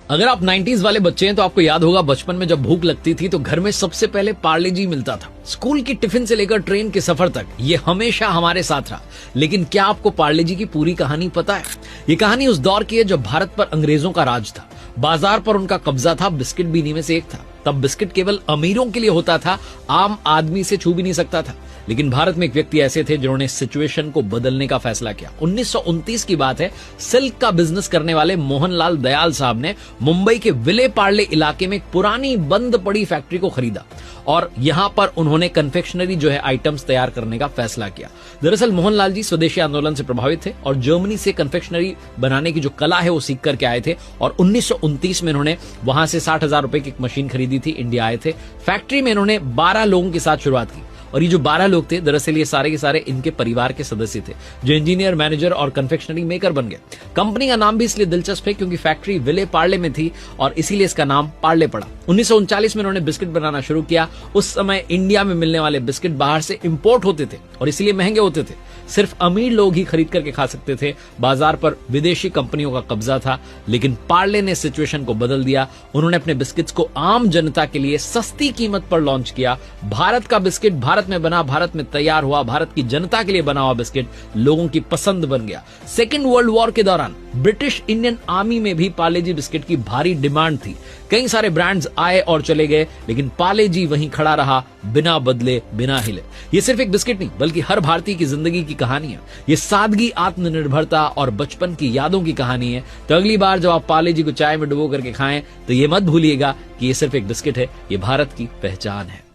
अगर आप 90s वाले बच्चे हैं तो आपको याद होगा बचपन में जब भूख लगती थी तो घर में सबसे पहले पार्ले जी मिलता था। स्कूल की टिफिन से लेकर ट्रेन के सफर तक ये हमेशा हमारे साथ रहा। लेकिन क्या आपको पार्ले जी की पूरी कहानी पता है? ये कहानी उस दौर की है जब भारत पर अंग्रेजों का राज था, बाजार पर उनका कब्जा था, बिस्किट भी इन्हीं में से एक था। तब बिस्किट केवल अमीरों के लिए होता था, आम आदमी से छू भी नहीं सकता था। लेकिन भारत में एक व्यक्ति ऐसे थे जिन्होंने सिचुएशन को बदलने का फैसला किया। 1929 की बात है। सिल्क का बिजनेस करने वाले मोहनलाल दयाल साहब ने मुंबई के विले पार्ले इलाके में एक पुरानी बंद पड़ी फैक्ट्री को खरीदा और यहां पर उन्होंने कन्फेक्शनरी जो है आइटम्स तैयार करने का फैसला किया। दरअसल मोहनलाल जी स्वदेशी आंदोलन से प्रभावित थे और जर्मनी से कन्फेक्शनरी बनाने की जो कला है वो सीख करके आए थे और 1929 में इन्होंने वहां से 60,000 रुपए की एक मशीन खरीदी थी, इंडिया आए थे। फैक्ट्री में इन्होंने 12 लोगों के साथ शुरुआत की और ये जो 12 लोग थे दरअसल ये सारे के सारे इनके परिवार के सदस्य थे जो इंजीनियर, मैनेजर और कन्फेक्शनरी मेकर बन गए। कंपनी का नाम भी इसलिए दिलचस्प है क्योंकि फैक्ट्री विले पार्ले में थी और इसीलिए इसका नाम पार्ले पड़ा। 1939 में इन्होंने बिस्किट बनाना शुरू किया। उस समय इंडिया में मिलने वाले बिस्किट बाहर से इंपोर्ट होते थे और इसीलिए महंगे होते थे। सिर्फ अमीर लोग ही खरीद करके खा सकते थे। बाजार पर विदेशी कंपनियों का कब्जा था। लेकिन पार्ले ने सिचुएशन को बदल दिया। उन्होंने अपने बिस्किट्स को आम जनता के लिए सस्ती कीमत पर लॉन्च किया। भारत का बिस्किट भारत में बना, भारत में तैयार हुआ, भारत की जनता के लिए बना हुआ बिस्किट लोगों की पसंद बन गया। सेकेंड वर्ल्ड वॉर के दौरान ब्रिटिश इंडियन आर्मी में भी पार्ले जी बिस्किट की भारी डिमांड थी। कई सारे ब्रांड्स आए और चले गए लेकिन पार्ले जी वहीं खड़ा रहा, बिना बदले, बिना हिले। ये सिर्फ एक बिस्किट नहीं बल्कि हर भारतीय की जिंदगी की कहानी है। ये सादगी, आत्मनिर्भरता और बचपन की यादों की कहानी है। तो अगली बार जब आप पार्ले जी को चाय में डुबो करके खाएं तो ये मत भूलिएगा कि ये सिर्फ एक बिस्किट है, ये भारत की पहचान है।